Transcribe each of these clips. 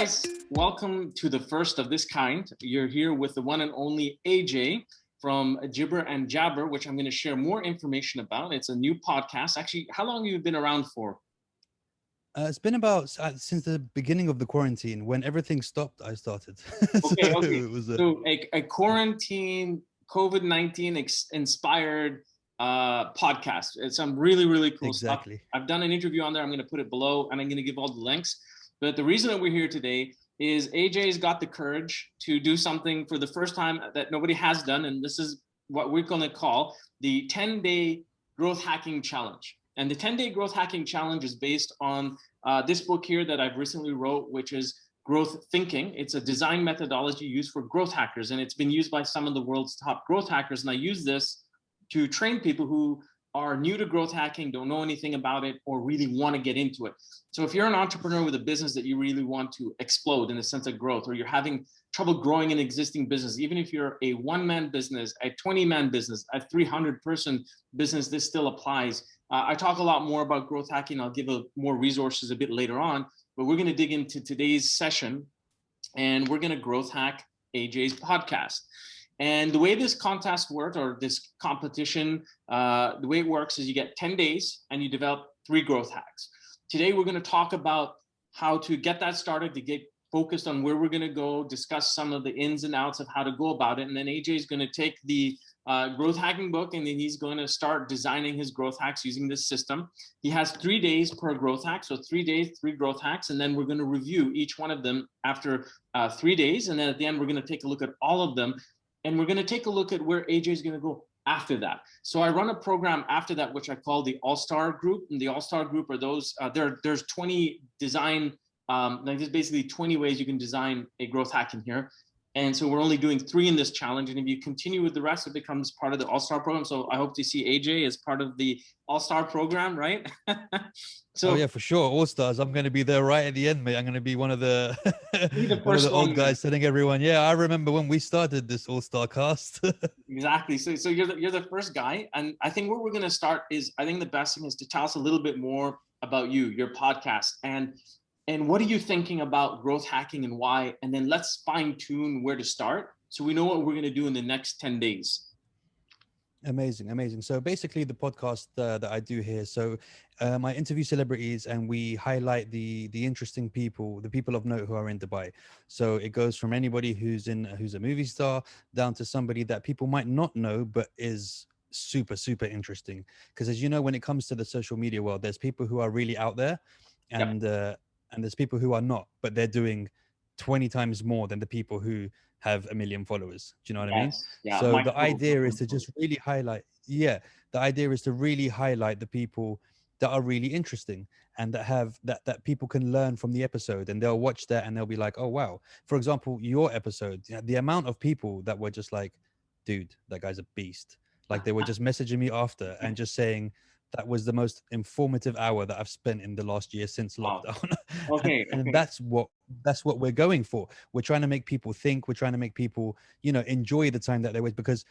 guys, welcome to the first of this kind. You're here with the one and only AJ from Jibber and Jabber, which I'm going to share more information about. It's a new podcast. Actually, how long have you been around for? It's been about since the beginning of the quarantine. When everything stopped, I started. Okay, So okay. it was So a quarantine COVID-19 inspired podcast. It's some really, really cool stuff. exactly. I've done an interview on there. I'm going to put it below and I'm going to give all the links. But the reason that we're here today is AJ's got the courage to do something for the first time that nobody has done. And this is what we're going to call the 10-day growth hacking challenge. And the 10-day growth hacking challenge is based on this book here that I've recently wrote, which is Growth Thinking. It's a design methodology used for growth hackers, and it's been used by some of the world's top growth hackers. And I use this to train people who are new to growth hacking, don't know anything about it, or really want to get into it. So if you're an entrepreneur with a business that you really want to explode in the sense of growth, or you're having trouble growing an existing business, even if you're a one-man business, a 20-man business, a 300-person business, this still applies. I talk a lot more about growth hacking. I'll give more resources a bit later on, but we're going to dig into today's session and we're going to growth hack AJ's podcast. And the way this contest works, or this competition, the way it works is you get 10 days and you develop 3 growth hacks. Today, we're going to talk about how to get that started, to get focused on where we're going to go, discuss some of the ins and outs of how to go about it. And then AJ is going to take the growth hacking book, and then he's going to start designing his growth hacks using this system. He has 3 days per growth hack. So 3 days, 3 growth hacks. And then we're going to review each one of them after 3 days. And then at the end, we're going to take a look at all of them. And we're going to take a look at where AJ is going to go after that. So I run a program after that, which I call the All-Star Group. And the All-Star Group are those, there's 20 design, like there's basically 20 ways you can design a growth hack in here. And so we're only doing 3 in this challenge. And if you continue with the rest, it becomes part of the All-Star program. So I hope to see AJ as part of the All-Star program, right? So, oh yeah, for sure. All-Stars. I'm going to be there right at the end, mate. I'm going to be one of the one of the old guys telling everyone, yeah, I remember when we started this All-Star cast. Exactly. So you're the first guy. And I think where we're going to start is, I think the best thing is to tell us a little bit more about you, your podcast, and what are you thinking about growth hacking and why? And then let's fine tune where to start so we know what we're going to do in the next 10 days. Amazing. So basically the podcast that I do here, so I interview celebrities and we highlight the interesting people, the people of note who are in Dubai. So it goes from anybody who's a movie star down to somebody that people might not know, but is super interesting. Because as you know, when it comes to the social media world, there's people who are really out there and there's people who are not, but they're doing 20 times more than the people who have 1 million followers. Do you know what I mean? Yeah. So the idea is to just really highlight, the idea is to really highlight the people that are really interesting and that have that people can learn from the episode, and they'll watch that and they'll be like, oh wow. For example, your episode, the amount of people that were just like, dude, that guy's a beast. Like they were just messaging me after and just saying that was the most informative hour that I've spent in the last year since lockdown. Okay. And that's what we're going for. We're trying to make people think, we're trying to make people, enjoy the time that they waste, because,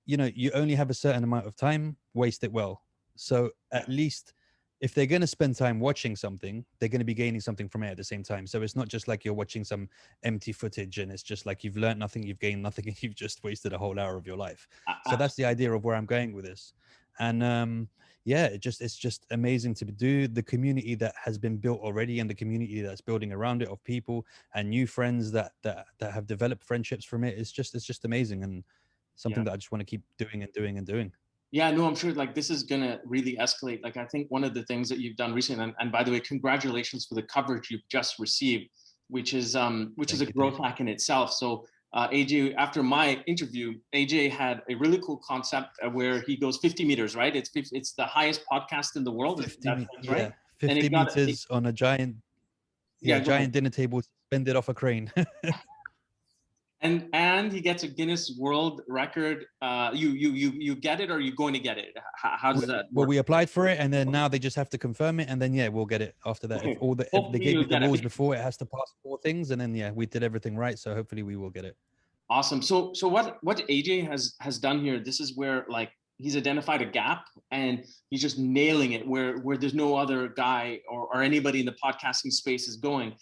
you only have a certain amount of time, waste it well. So at least if they're going to spend time watching something, they're going to be gaining something from it at the same time. So it's not just like you're watching some empty footage and it's just like you've learned nothing, you've gained nothing, and you've just wasted a whole hour of your life. So that's the idea of where I'm going with this. And it's just amazing to do. The community that has been built already and the community that's building around it of people and new friends that have developed friendships from it. It's just amazing, and something that I just want to keep doing. Yeah, no, I'm sure like this is going to really escalate. Like, I think one of the things that you've done recently, and by the way, congratulations for the coverage you've just received, which is a growth hack in itself. So AJ, after my interview, AJ had a really cool concept where he goes 50 meters, right? It's the highest podcast in the world. 50 meters on a giant dinner table, suspended off a crane. And he gets a Guinness World Record. You get it, or are you going to get it? How does that work? Well, we applied for it, and then now they just have to confirm it, and then we'll get it after that. Okay. If they gave me the rules before, it has to pass 4 things, and then we did everything right. So hopefully we will get it. Awesome. So what AJ has done here, this is where like he's identified a gap and he's just nailing it where there's no other guy or anybody in the podcasting space is going.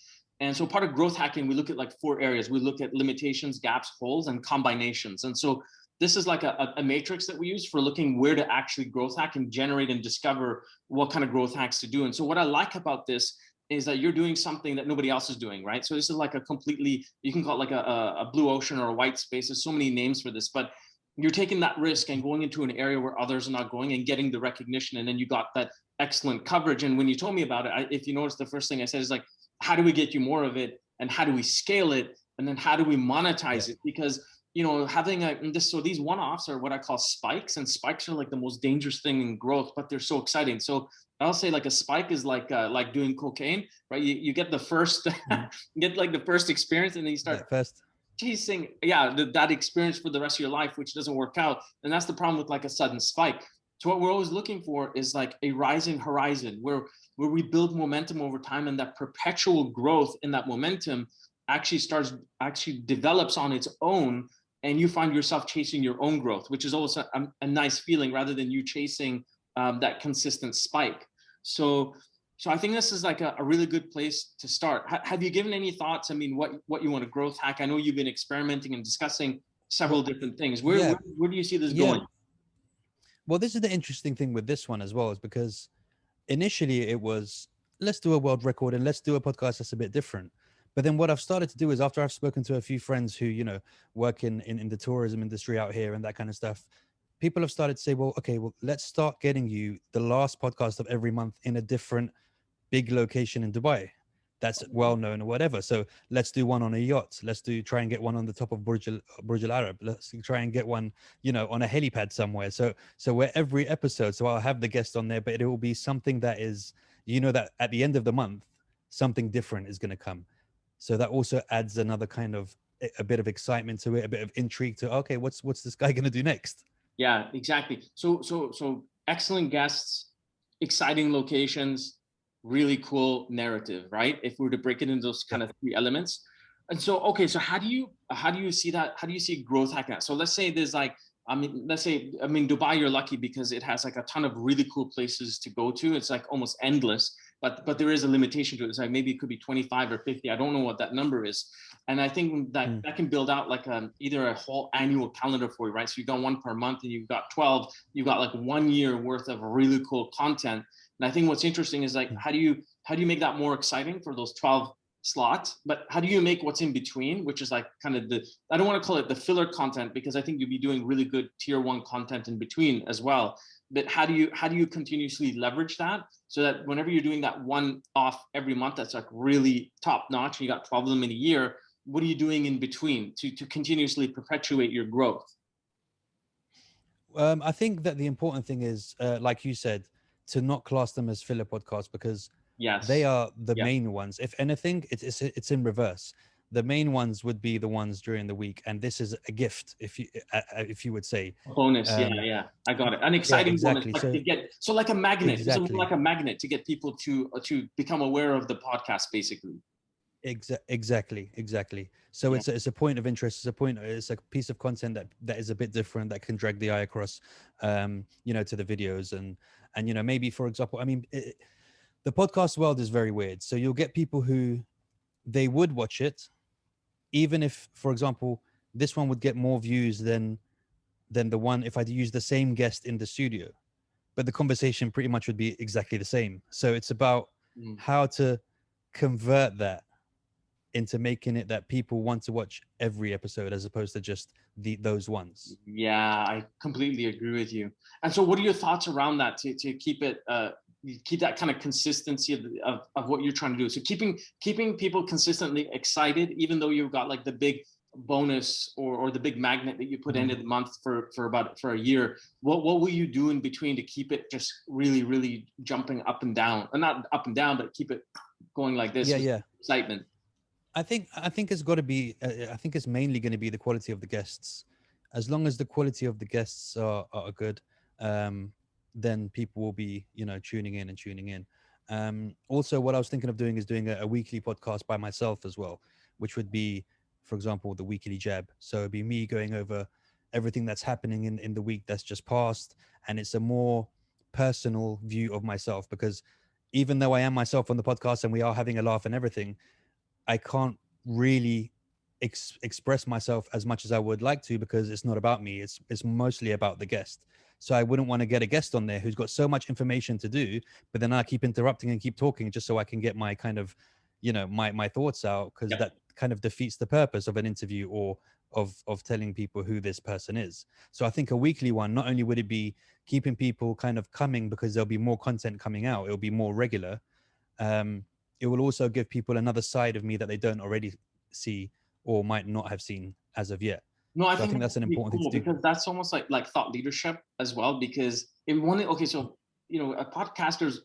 And so part of growth hacking, we look at like 4 areas. We look at limitations, gaps, holes, and combinations. And so this is like a matrix that we use for looking where to actually growth hack and generate and discover what kind of growth hacks to do. And so what I like about this is that you're doing something that nobody else is doing, right? So this is like a completely, you can call it like a blue ocean or a white space. There's so many names for this, but you're taking that risk and going into an area where others are not going and getting the recognition. And then you got that excellent coverage. And when you told me about it, if you notice, the first thing I said is like, how do we get you more of it? And how do we scale it? And then how do we monetize it? Because, you know, having so these one-offs are what I call spikes, and spikes are like the most dangerous thing in growth, but they're so exciting. So I'll say like a spike is like doing cocaine, right? You get the first, get like the first experience, and then you start chasing, that experience for the rest of your life, which doesn't work out. And that's the problem with like a sudden spike. So what we're always looking for is like a rising horizon where we build momentum over time, and that perpetual growth in that momentum actually develops on its own, and you find yourself chasing your own growth, which is also a nice feeling rather than you chasing that consistent spike. So I think this is like a really good place to start. Have you given any thoughts? I mean, what you want to growth hack? I know you've been experimenting and discussing several different things. Where do you see this going? Well, this is the interesting thing with this one as well, is because initially it was, let's do a world record and let's do a podcast that's a bit different. But then what I've started to do is, after I've spoken to a few friends who, you know, work in the tourism industry out here and that kind of stuff, people have started to say, well, okay, well, let's start getting you the last podcast of every month in a different big location in Dubai that's well known or whatever. So let's do one on a yacht. Let's try and get one on the top of Burj Al Arab. Let's try and get one, you know, on a helipad somewhere. So where every episode, so I'll have the guest on there, but it will be something that is, you know, that at the end of the month, something different is going to come. So that also adds another kind of a bit of excitement to it, a bit of intrigue to, okay, what's this guy going to do next? Yeah, exactly. So excellent guests, exciting locations, really cool narrative, right? If we were to break it into those kind of 3 elements. And so, okay, so how do you see that? How do you see growth hacking? So let's say there's like, Dubai, you're lucky because it has like a ton of really cool places to go to. It's like almost endless, but there is a limitation to it. It's like maybe it could be 25 or 50. I don't know what that number is. And I think that can build out like either a whole annual calendar for you, right? So you've got one per month, and you've got 12, you've got like 1 year worth of really cool content. And I think what's interesting is like, how do you make that more exciting for those 12 slots? But how do you make what's in between, which is like kind of I don't want to call it the filler content, because I think you'd be doing really good tier 1 content in between as well. But how do you continuously leverage that so that whenever you're doing that one off every month, that's like really top notch, and you got 12 of them in a year, what are you doing in between to continuously perpetuate your growth? I think that the important thing is, like you said, to not class them as filler podcasts, because they are the main ones. If anything, it's in reverse. The main ones would be the ones during the week, and this is a gift, if you would say. Bonus, I got it. An exciting bonus, like to get, so like a magnet. Exactly. It's like a magnet to get people to become aware of the podcast, basically. Exactly. So it's a point of interest. It's a piece of content that is a bit different, that can drag the eye across, you know, to the videos, and you know, maybe, for example, I mean, the podcast world is very weird. So you'll get people who they would watch it, even if, for example, this one would get more views than the one if I use the same guest in the studio, but the conversation pretty much would be exactly the same. So it's about how to convert that into making it that people want to watch every episode as opposed to just those ones. Yeah, I completely agree with you. And so what are your thoughts around that to keep it keep that kind of consistency of what you're trying to do? So keeping people consistently excited, even though you've got like the big bonus or the big magnet that you put into the month for a year. What will you do in between to keep it just really, really jumping up and down? Not up and down, but keep it going like this. Excitement. I think it's got to be. I think it's mainly going to be the quality of the guests. As long as the quality of the guests are good, then people will be, you know, tuning in. Also, what I was thinking of doing is doing a weekly podcast by myself as well, which would be, for example, the weekly jab. So it'd be me going over everything that's happening in the week that's just passed, and it's a more personal view of myself, because even though I am myself on the podcast and we are having a laugh and everything, I can't really express myself as much as I would like to, because it's not about me. It's mostly about the guest. So I wouldn't want to get a guest on there who's got so much information to do, but then I keep interrupting and keep talking just so I can get my kind of, my thoughts out, because Yep. that kind of defeats the purpose of an interview or of telling people who this person is. So I think a weekly one, not only would it be keeping people kind of coming because there'll be more content coming out, it'll be more regular. Um, it will also give people another side of me that they don't already see or might not have seen as of yet. No, I So I think think that's that's an pretty important thing cool to do. because that's almost like thought leadership as well. Because in one, okay, so a podcaster's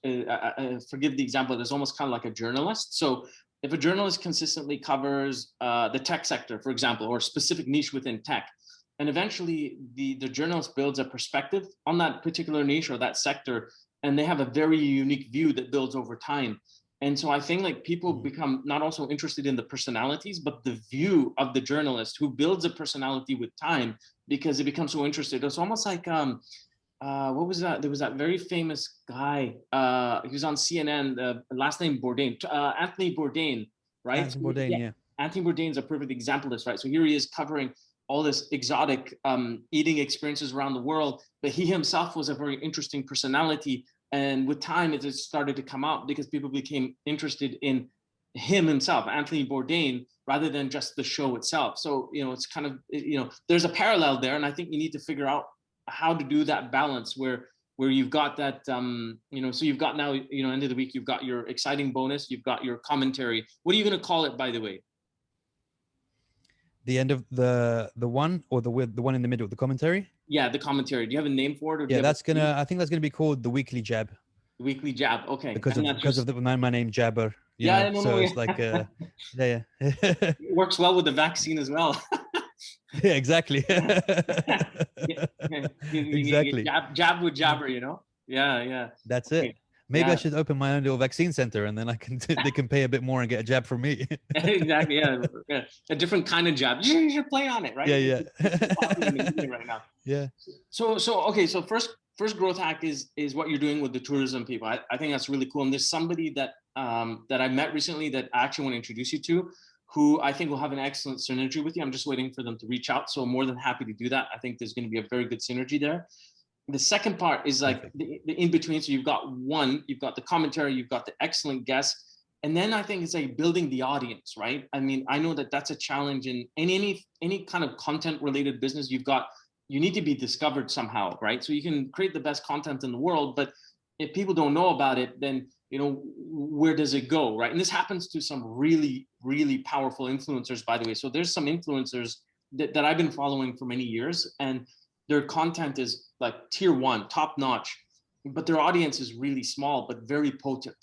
forgive the example, is almost kind of like a journalist. So if a journalist consistently covers the tech sector, for example, or a specific niche within tech, and eventually the journalist builds a perspective on that particular niche or that sector, and they have a very unique view that builds over time. And so I think like people become not also interested in the personalities, but the view of the journalist who builds a personality with time, because they become so interested. It's almost like what was that? There was that very famous guy. He was on CNN. Last name Bourdain, Anthony Bourdain, right? Anthony So, Bourdain, yeah, yeah. Anthony Bourdain is a perfect example of this, right? So here he is covering all this exotic eating experiences around the world, but he himself was a very interesting personality. And with time, it just started to come out because people became interested in him himself, Anthony Bourdain, rather than just the show itself. So, it's kind of, there's a parallel there. And I think you need to figure out how to do that balance where you've got that, so you've got now, end of the week, you've got your exciting bonus, you've got your commentary. What are you going to call it, by the way? The end of the one, or the one in the middle, the commentary. Yeah, the commentary. Do you have a name for it, or do Yeah, you have I think that's gonna be called the weekly jab, weekly jab? Okay, because and of that's just my name Jabber, yeah, I don't so know. it's like Yeah. yeah. It works well with the vaccine as well. Yeah, exactly. You Exactly. jab with jabber, Yeah, yeah. That's it. Okay. Maybe I Yeah, should open my own little vaccine center, and then I can they can pay a bit more and get a jab from me. exactly. Yeah, yeah. A different kind of jab. You should play on it, right? Yeah, It's so popular in the yeah. media right now. Yeah. So okay. So first growth hack is what you're doing with the tourism people. I think that's really cool. And there's somebody that I met recently that I actually want to introduce you to, who I think will have an excellent synergy with you. I'm just waiting for them to reach out. So I'm more than happy to do that. I think there's going to be a very good synergy there. The second part is like Perfect. the in between. So you've got the commentary, you've got the excellent guests. And then I think it's like building the audience, right? I mean, I know that that's a challenge in any kind of content related business. You need to be discovered somehow, right? So you can create the best content in the world, but if people don't know about it, then where does it go, right? And this happens to some really, really powerful influencers, by the way. So there's some influencers that I've been following for many years, and their content is like tier one, top notch, but their audience is really small, but very potent.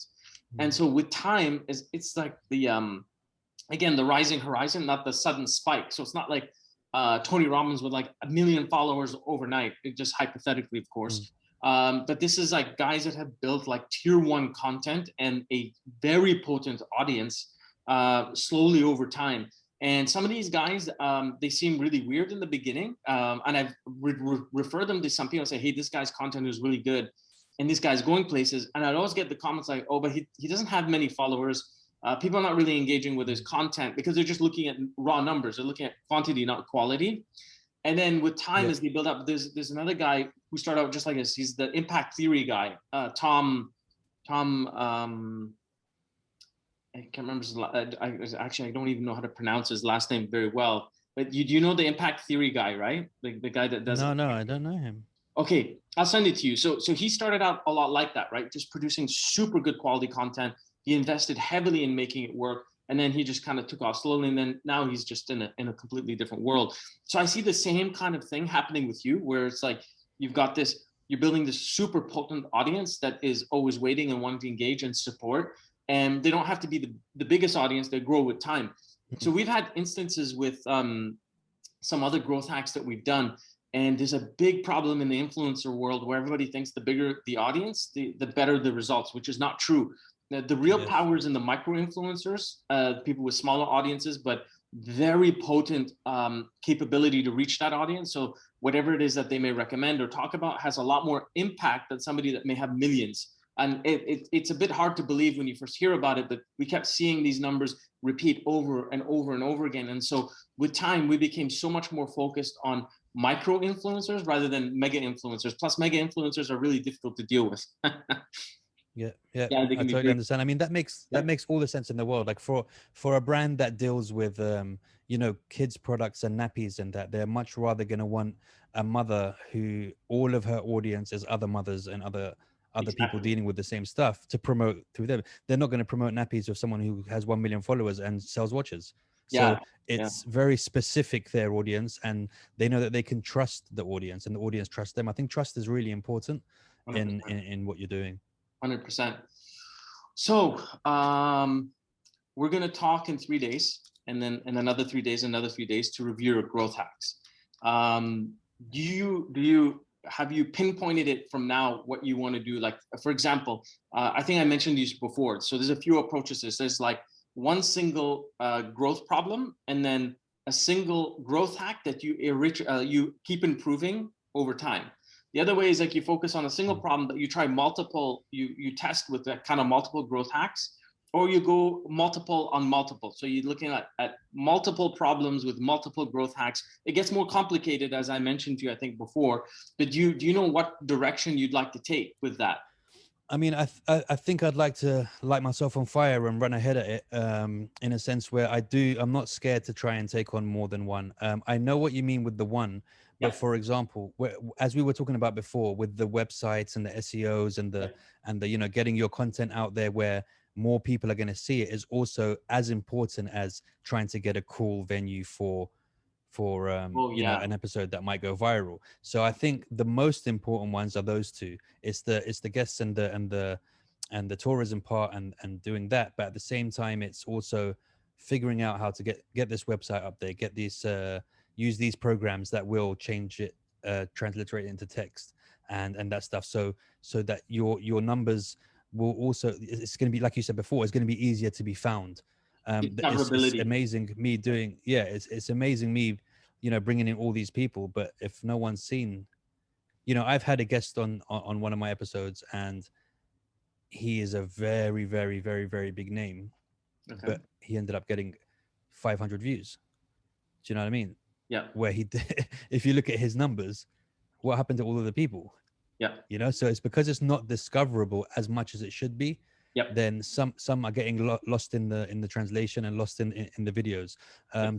And so with time, it's like the again, the rising horizon, not the sudden spike. So it's not like Tony Robbins with like 1 million followers overnight, just hypothetically, of course. But this is like guys that have built like tier one content and a very potent audience slowly over time. And some of these guys, they seem really weird in the beginning. And I've referred them to some people and say, hey, this guy's content is really good. And this guy's going places. And I'd always get the comments like, oh, but he doesn't have many followers. People are not really engaging with his content because they're just looking at raw numbers. They're looking at quantity, not quality. And then with time, as they build up, there's another guy who started out just like this. He's the impact theory guy, Tom. I can't remember I don't even know how to pronounce his last name very well. But you know the impact theory guy, right? The guy that does. No, I don't know him. Okay, I'll send it to you. So he started out a lot like that, right? Just producing super good quality content. He invested heavily in making it work, and then he just kind of took off slowly. And then now he's just in a completely different world. So I see the same kind of thing happening with you, where it's like you're building this super potent audience that is always waiting and wanting to engage and support. And they don't have to be the biggest audience; they grow with time. So we've had instances with some other growth hacks that we've done. And there's a big problem in the influencer world where everybody thinks the bigger the audience, the better the results, which is not true. The real power is in the micro influencers, people with smaller audiences, but very potent capability to reach that audience. So whatever it is that they may recommend or talk about has a lot more impact than somebody that may have millions. And it's a bit hard to believe when you first hear about it, but we kept seeing these numbers repeat over and over and over again. And so with time, we became so much more focused on micro influencers rather than mega influencers. Plus, mega influencers are really difficult to deal with. Yeah, Yeah, they I can be totally very, understand. I mean, yeah, that makes all the sense in the world. Like for a brand that deals with you know, kids products and nappies and that, they're much rather going to want a mother who all of her audience is other mothers and other people exactly. dealing with the same stuff to promote through them. They're not going to promote nappies of someone who has 1 million followers and sells watches. Yeah, So yeah, it's very specific, their audience, and they know that they can trust the audience and the audience trusts them. I think trust is really important 100%. in what you're doing. 100%. So we're going to talk in 3 days, and then in another 3 days, another 3 days to review your growth hacks. Um, do you have you pinpointed it from now what you want to do? Like, for example, I think I mentioned these before. So there's a few approaches. There's like one single growth problem, and then a single growth hack that you keep improving over time. The other way is like you focus on a single problem, but you try multiple, you test with that kind of multiple growth hacks, or you go multiple on multiple. So you're looking at multiple problems with multiple growth hacks. It gets more complicated, as I mentioned to you, I think before, but do you know what direction you'd like to take with that? I mean, I think I'd like to light myself on fire and run ahead at it, in a sense where I'm not scared to try and take on more than one. I know what you mean with the one, but Yeah. for example, as we were talking about before, with the websites and the SEOs and the, you know, getting your content out there where more people are going to see it is also as important as trying to get a cool venue for Oh you know, yeah. an episode that might go viral. So I think the most important ones are those two. It's the guests and the tourism part and doing that, but at the same time it's also figuring out how to get this website up there, get these use these programs that will change it, transliterate it into text and that stuff, so that your numbers will also, it's going to be, like you said before, it's going to be easier to be found. It's Discoverability. amazing me doing, yeah, it's amazing me, you know, bringing in all these people, but if no one's seen, you know, I've had a guest on one of my episodes and he is a very very very very big name, Okay. but he ended up getting 500 views. Do you know what I mean? Yeah. Where he did, if you look at his numbers, what happened to all of the people? Yeah. You know, so it's because it's not discoverable as much as it should be. Yeah. Then some are getting lost in the translation and lost in the videos.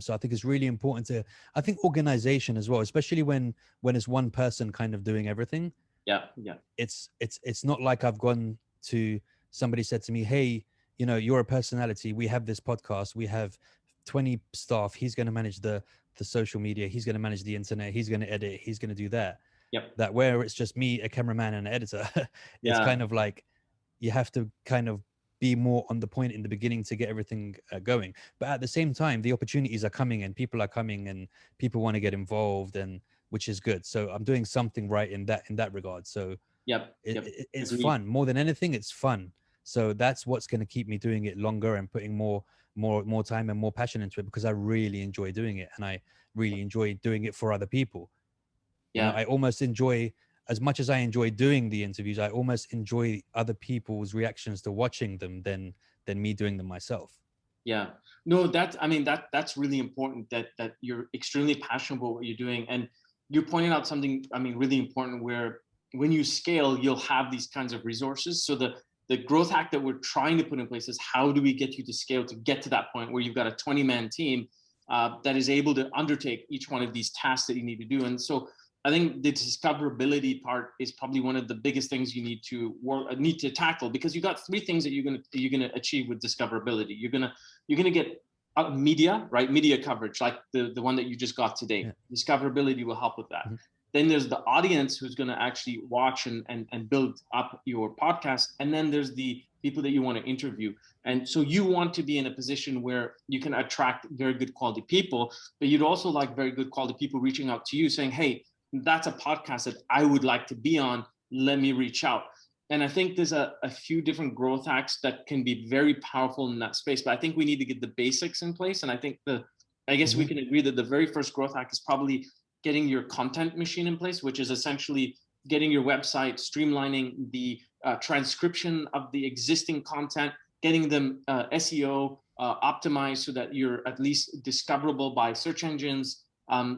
So I think it's really important to, I think, organization as well, especially when it's one person kind of doing everything. Yeah. Yeah. It's not like I've gone to, somebody said to me, hey, you know, you're a personality, we have this podcast, we have 20 staff, he's going to manage the social media, he's going to manage the internet, he's going to edit, he's going to do that. Yeah. That where it's just me, a cameraman and an editor, it's Yeah. kind of like you have to kind of be more on the point in the beginning to get everything going. But at the same time, the opportunities are coming and people are coming and people want to get involved, and which is good. So I'm doing something right in that regard. So Yep. Yep. it's Agreed. fun more than anything. It's fun. So that's what's going to keep me doing it longer and putting more time and more passion into it, because I really enjoy doing it and I really enjoy doing it for other people. You know, Yeah. I almost enjoy, as much as I enjoy doing the interviews, I almost enjoy other people's reactions to watching them than me doing them myself. Yeah. No, I mean, that's really important, that you're extremely passionate about what you're doing. And you pointed out something, I mean, really important, where when you scale, you'll have these kinds of resources. So the growth hack that we're trying to put in place is, how do we get you to scale to get to that point where you've got a 20-man team that is able to undertake each one of these tasks that you need to do. And so I think the discoverability part is probably one of the biggest things you need to tackle, because you got three things that you're gonna achieve with discoverability. You're gonna get media, right? Media coverage, like the one that you just got today. Yeah. Discoverability will help with that. Mm-hmm. Then there's the audience who's going to actually watch and build up your podcast. And then there's the people that you want to interview. And so you want to be in a position where you can attract very good quality people, but you'd also like very good quality people reaching out to you saying, hey, that's a podcast that I would like to be on. Let me reach out. And I think there's a few different growth hacks that can be very powerful in that space, but I think we need to get the basics in place. And I think I guess we can agree that the very first growth hack is probably getting your content machine in place, which is essentially getting your website, streamlining the transcription of the existing content, getting them SEO optimized so that you're at least discoverable by search engines.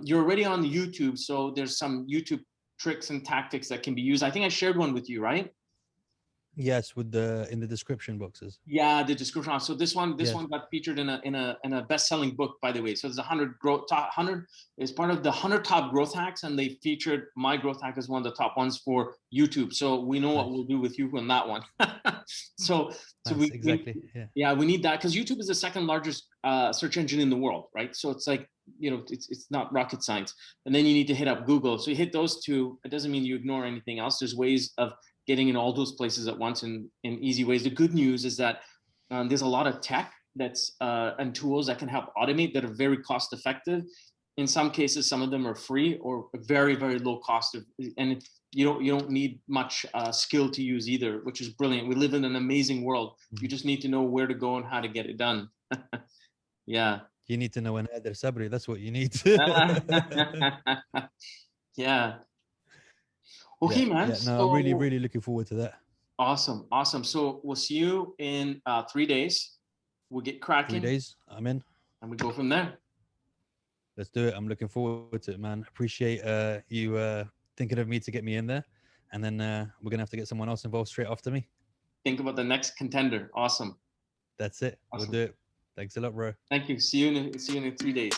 You're already on YouTube, so there's some YouTube tricks and tactics that can be used. I think I shared one with you, right? Yes, with the in the description boxes. Yeah, the description. So this one Yes. got featured in a best-selling book, by the way. So there's 100 is part of the 100 top growth hacks, and they featured my growth hack as one of the top ones for YouTube. So we know what we'll do with you on that one. so Nice, exactly. yeah, we need that because YouTube is the second largest search engine in the world, right? So it's like, you know, it's not rocket science. And then you need to hit up Google. So you hit those two. It doesn't mean you ignore anything else. There's ways of getting in all those places at once in easy ways. The good news is that there's a lot of tech that's and tools that can help automate that are very cost effective. In some cases, some of them are free or very, very low cost, and you don't need much skill to use either, which is brilliant. We live in an amazing world. You just need to know where to go and how to get it done. Yeah. You need to know an Adar Sabri. That's what you need. Yeah. Okay, man. Yeah, no, I'm really, really looking forward to that. Awesome. So we'll see you in 3 days. We'll get cracking. 3 days, I'm in. And we go from there. Let's do it. I'm looking forward to it, man. Appreciate you thinking of me to get me in there. And then we're going to have to get someone else involved straight after me. Think about the next contender. Awesome. That's it. Awesome. We'll do it. Thanks a lot, bro. Thank you. See you in 3 days.